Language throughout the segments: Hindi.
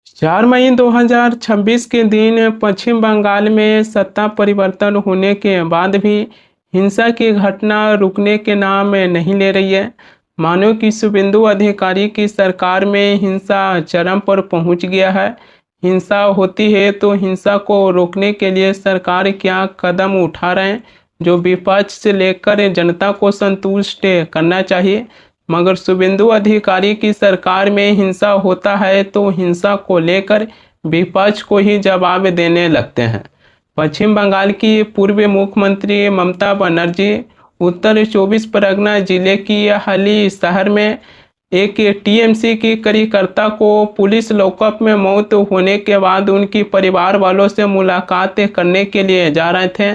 4 मई 2026 के दिन पश्चिम बंगाल में सत्ता परिवर्तन होने के बाद भी हिंसा की घटना रुकने के नाम नहीं ले रही है। मानो कि शुभेंदु अधिकारी की सरकार में हिंसा चरम पर पहुंच गया है। हिंसा होती है तो हिंसा को रोकने के लिए सरकार क्या कदम उठा रहे हैं, जो विपक्ष से लेकर जनता को संतुष्ट करना चाहिए। मगर शुभेंदु अधिकारी की सरकार में हिंसा होता है तो हिंसा को लेकर विपक्ष को ही जवाब देने लगते हैं। पश्चिम बंगाल की पूर्व मुख्यमंत्री ममता बनर्जी उत्तर 24 परगना जिले की हाली शहर में एक टीएमसी की कार्यकर्ता को पुलिस लॉकअप में मौत होने के बाद उनकी परिवार वालों से मुलाकात करने के लिए जा रहे थे,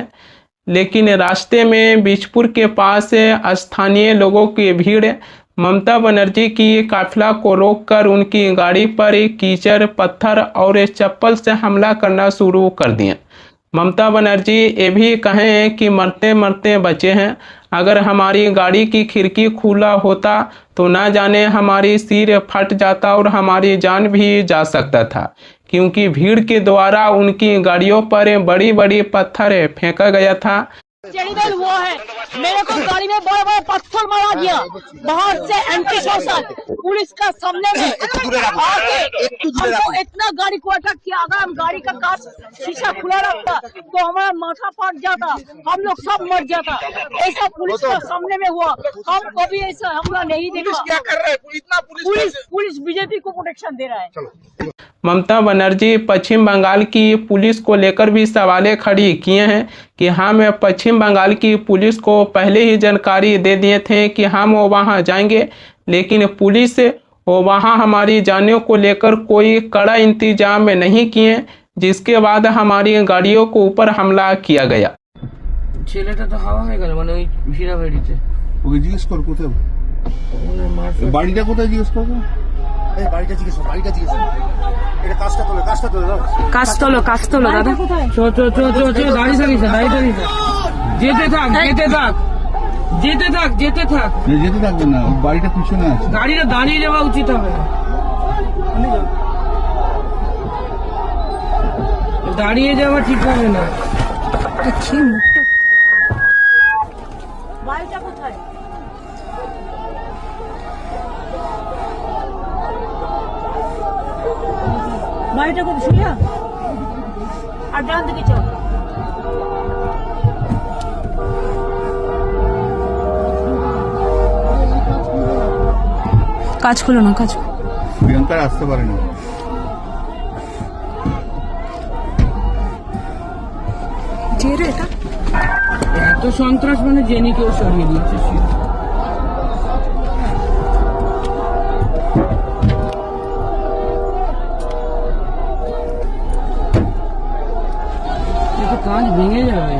लेकिन रास्ते में बीजपुर के पास स्थानीय लोगों की भीड़ ममता बनर्जी की काफिला को रोककर उनकी गाड़ी पर कीचड़, पत्थर और चप्पल से हमला करना शुरू कर दिया। ममता बनर्जी ये भी कहें कि मरते मरते बचे हैं। अगर हमारी गाड़ी की खिड़की खुला होता तो ना जाने हमारी सिर फट जाता और हमारी जान भी जा सकता था, क्योंकि भीड़ के द्वारा उनकी गाड़ियों पर बड़ी बड़ी पत्थर फेंका गया था। हुआ है, मेरे को गाड़ी में बड़ा बड़ा पत्थर मारा गया, बाहर से एंटी सोशल पुलिस का सामने में आके हमको इतना गाड़ी को अटैक किया। अगर हम गाड़ी का कांच शीशा खुला रखता तो हमारा माथा फट जाता, हम लोग सब मर जाता। ऐसा पुलिस का सामने में हुआ, हम कभी ऐसा हमला नहीं देखा। क्या कर रहा है इतना? पुलिस बीजेपी को प्रोटेक्शन दे रहा है। ममता बनर्जी पश्चिम बंगाल की पुलिस को लेकर भी सवालें खड़ी किए हैं कि हम पश्चिम बंगाल की पुलिस को पहले ही जानकारी दे दिए थे कि हम वहां जाएंगे, लेकिन पुलिस वहां हमारी जाने को लेकर कोई कड़ा इंतजाम नहीं किए, जिसके बाद हमारी गाड़ियों को ऊपर हमला किया गया। ছেলেটা তো হাওয়া হয়ে গেল, মানে ওই ভিড়া বেড়িতে ওকে জিজ্ঞেস কর কোথায় বাড়িটা, কোথায় জিজ্ঞেস করবো? এই বাড়িটা জিজ্ঞেস কর, বাড়িটা জিজ্ঞেস কর। এটা কাজটা তোলো দাদা। চো দাঁড়িয়ে থাকিস না, যেতে থাক। যেতে থাকবে না, বাড়িটা পিছনে আছে। গাড়িটা দাঁড়িয়ে যাওয়া উচিত হবে, দাঁড়িয়ে যাওয়া ঠিক হবে না। বাড়িটা কোথায়? বাড়িটা কোথায় শুনিয়া? আর ডান দিকে চল। কাজ খুলো না, কাজ প্রিয়াঙ্কার আসতে পারে না। এটা এত সন্ত্রাস, মানে জেনে কেউ সরিয়ে দিয়েছে। কাজ ভেঙে যাবে।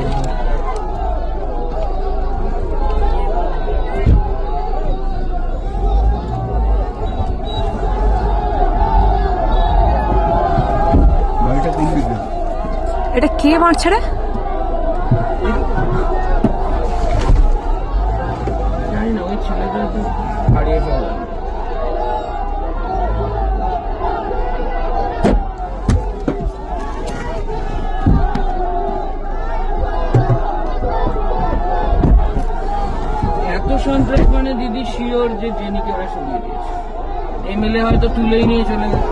এটা কে মারছে রে? জানি না, ওই ছেলেটা তো হারিয়ে গেল। এত সন্ত্রাস, মানে দিদি শিওর যে জেনিকে ওরা সরিয়ে দিয়েছে। এমএলএ হয়তো তুলেই নিয়ে চলে গেছে।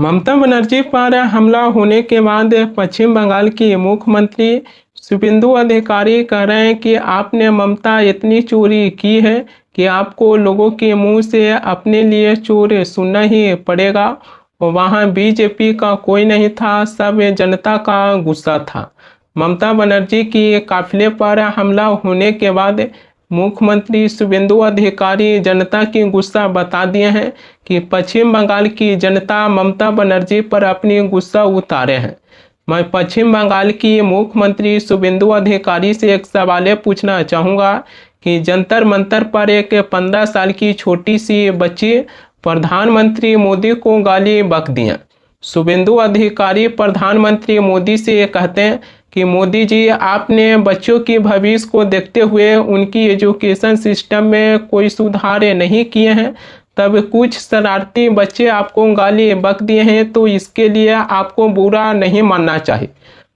ममता बनर्जी पर हमला होने के बाद पश्चिम बंगाल की मुख्यमंत्री शुभेंदु अधिकारी कह रहे हैं कि आपने ममता इतनी चोरी की है कि आपको लोगों के मुंह से अपने लिए चोर सुनना ही पड़ेगा। वहां बीजेपी का कोई नहीं था, सब जनता का गुस्सा था। ममता बनर्जी की काफिले पर हमला होने के बाद मुख्यमंत्री शुभेंदु अधिकारी जनता की गुस्सा बता दिए हैं कि पश्चिम बंगाल की जनता ममता बनर्जी पर अपनी गुस्सा उतारे हैं। मैं पश्चिम बंगाल की मुख्यमंत्री शुभेंदु अधिकारी से एक सवाल पूछना चाहूँगा कि जंतर मंतर पर एक 15 साल की छोटी सी बच्ची प्रधानमंत्री मोदी को गाली बक दिया। शुभेंदु अधिकारी प्रधानमंत्री मोदी से कहते हैं कि मोदी जी, आपने बच्चों की भविष्य को देखते हुए उनकी एजुकेशन सिस्टम में कोई सुधार नहीं किए हैं, तब कुछ शरारती बच्चे आपको गाली बक दिए हैं, तो इसके लिए आपको बुरा नहीं मानना चाहिए।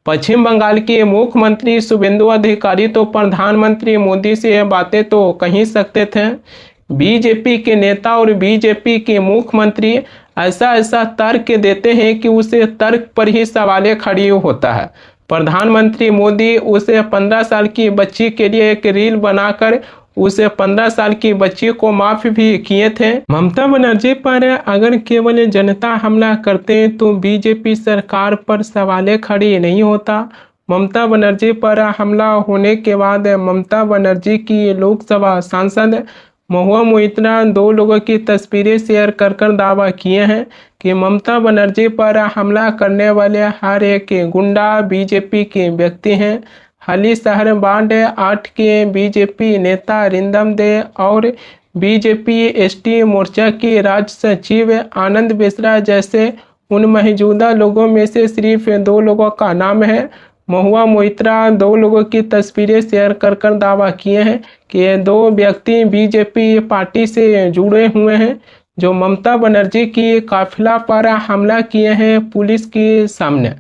पश्चिम बंगाल के मुख्यमंत्री शुभेंदु अधिकारी तो प्रधानमंत्री मोदी से बातें तो कह ही सकते थे। बीजेपी के नेता और बीजेपी के मुख्यमंत्री ऐसा तर्क देते हैं कि उसे तर्क पर ही सवालें खड़ी होता है। प्रधानमंत्री मोदी उसे 15 साल की बच्ची के लिए एक रील बनाकर उसे 15 साल की बच्ची को माफ भी किए थे। ममता बनर्जी पर अगर केवल जनता हमला करते तो बीजेपी सरकार पर सवालें खड़ी नहीं होता। ममता बनर्जी पर हमला होने के बाद ममता बनर्जी की लोकसभा सांसद महुआ मोइत्रा 2 लोगों की तस्वीरें शेयर कर दावा किए हैं कि ममता बनर्जी पर हमला करने वाले हर एक गुंडा बीजेपी के व्यक्ति हैं। हाली शहर वार्ड 8 के बीजेपी नेता रिंदम दे और बीजेपी एसटी मोर्चा के राज्य सचिव आनंद बेसरा जैसे उन मौजूदा लोगों में से सिर्फ 2 लोगों का नाम है। महुआ मोइत्रा 2 लोगों की तस्वीरें शेयर कर दावा किए हैं कि ये 2 व्यक्ति बीजेपी पार्टी से जुड़े हुए हैं जो ममता बनर्जी की काफिला पर हमला किए हैं पुलिस के सामने।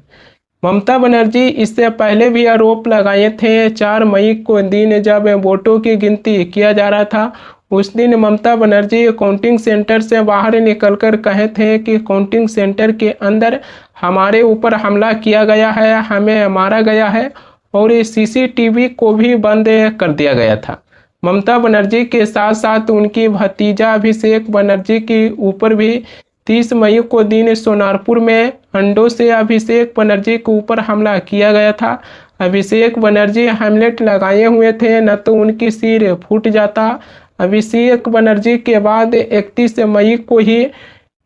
ममता बनर्जी इससे पहले भी आरोप लगाए थे। 4 मई को दिन जब वोटों की गिनती किया जा रहा था, उस दिन ममता बनर्जी काउंटिंग सेंटर से बाहर निकलकर कहे थे कि काउंटिंग सेंटर के अंदर हमारे ऊपर हमला किया गया है, हमें मारा गया है और सीसीटीवी को भी बंद कर दिया गया था। ममता बनर्जी के साथ साथ उनकी भतीजा अभिषेक बनर्जी के ऊपर भी 30 मई को दिन सोनारपुर में अंडों से अभिषेक बनर्जी के ऊपर हमला किया गया था। अभिषेक बनर्जी हेमलेट लगाए हुए थे, न तो उनकी सिर फूट जाता। अभिषेक बनर्जी के बाद 31 मई को ही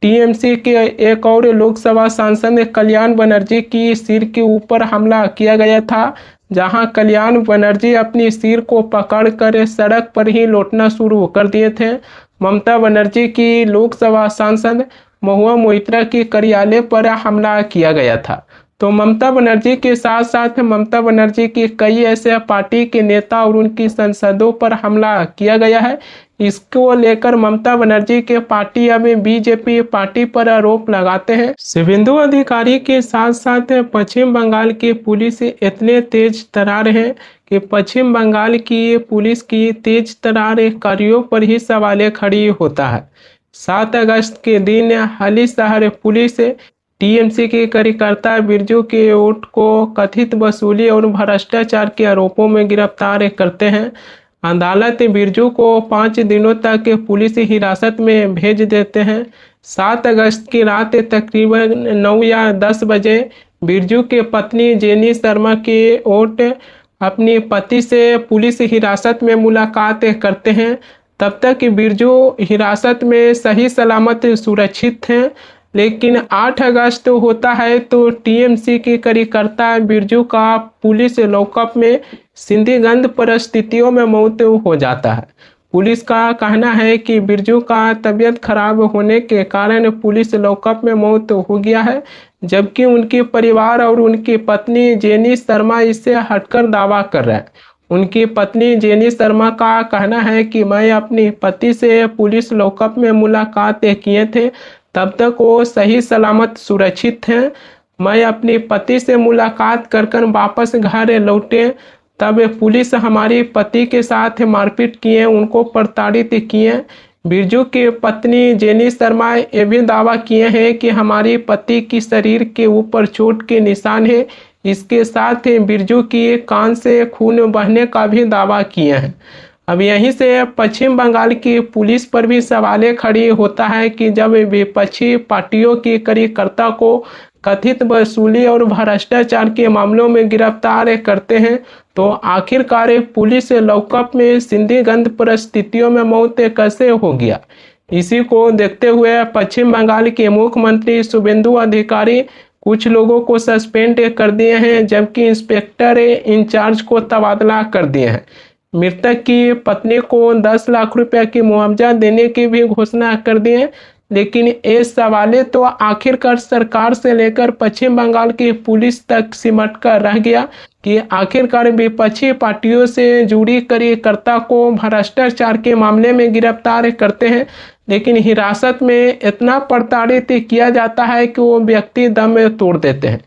टीएमसी के एक और लोकसभा सांसद कल्याण बनर्जी की सिर के ऊपर हमला किया गया था, जहां कल्याण बनर्जी अपनी सिर को पकड़कर सड़क पर ही लौटना शुरू कर दिए थे। ममता बनर्जी की लोकसभा सांसद महुआ मोइत्रा के कार्यालय पर हमला किया गया था। तो ममता बनर्जी के साथ साथ ममता बनर्जी की कई ऐसे पार्टी के नेता और उनकी सांसदों पर हमला किया गया है। इसको लेकर ममता बनर्जी के पार्टी अब बीजेपी पार्टी पर आरोप लगाते हैं। शुभेंदु अधिकारी के साथ साथ पश्चिम बंगाल की पुलिस इतने तेज तर्रार है कि पश्चिम बंगाल की पुलिस की तेज तर्रार कार्यों पर ही सवालें खड़ी होता है। 7 अगस्त के दिन हाली शहर पुलिस टीएमसी के कार्यकर्ता बिरजू के वोट को कथित वसूली और भ्रष्टाचार के आरोपों में गिरफ्तार करते हैं। अदालत बिरजू को 5 दिनों तक पुलिस हिरासत में भेज देते हैं। 7 अगस्त की रात तकरीबन 9 या 10 बजे बिरजू के पत्नी जेनी शर्मा के वोट अपने पति से पुलिस हिरासत में मुलाकात करते हैं। तब तक बिरजू हिरासत में सही सलामत सुरक्षित हैं, लेकिन 8 अगस्त होता है तो टीएमसी के कार्यकर्ता बिरजू का पुलिस लॉकअप में संदिग्ध परिस्थितियों में मौत हो जाता है। पुलिस का कहना है कि बिरजू का तबीयत खराब होने के कारण पुलिस लॉकअप में मौत हो गया है, जबकि उनके परिवार और उनकी पत्नी जेनी शर्मा इससे हटकर दावा कर रहे हैं। उनकी पत्नी जेनी शर्मा का कहना है कि मैं अपने पति से पुलिस लॉकअप में मुलाकात किए थे, तब तक वो सही सलामत सुरक्षित हैं। मैं अपने पति से मुलाकात कर वापस घर लौटे तब पुलिस हमारे पति के साथ मारपीट किए, उनको प्रताड़ित किए। बिरजू की पत्नी जेनी शर्मा ये भी दावा किए हैं कि हमारे पति की शरीर के ऊपर चोट के निशान है। इसके साथ ही बिरजू की कान से खून बहने का भी दावा किए हैं। अब यहीं से पश्चिम बंगाल की पुलिस पर भी सवालें खड़ी होता है कि जब विपक्षी पार्टियों के कार्यकर्ता को कथित वसूली और भ्रष्टाचार के मामलों में गिरफ्तार करते हैं, तो आखिरकार पुलिस लॉकअप में संदिग्ध परिस्थितियों में मौत कैसे हो गया। इसी को देखते हुए पश्चिम बंगाल के मुख्यमंत्री शुभेंदु अधिकारी कुछ लोगों को सस्पेंड कर दिए हैं, जबकि इंस्पेक्टर इंचार्ज को तबादला कर दिए हैं। मृतक की पत्नी को 10 लाख रुपए की मुआवजा देने की भी घोषणा कर दी है। लेकिन ये सवालें तो आखिरकार सरकार से लेकर पश्चिम बंगाल की पुलिस तक सिमट कर रह गया कि आखिरकार विपक्षी पार्टियों से जुड़ी कार्यकर्ता को भ्रष्टाचार के मामले में गिरफ्तार करते हैं, लेकिन हिरासत में इतना प्रताड़ित किया जाता है कि वो व्यक्ति दम तोड़ देते हैं।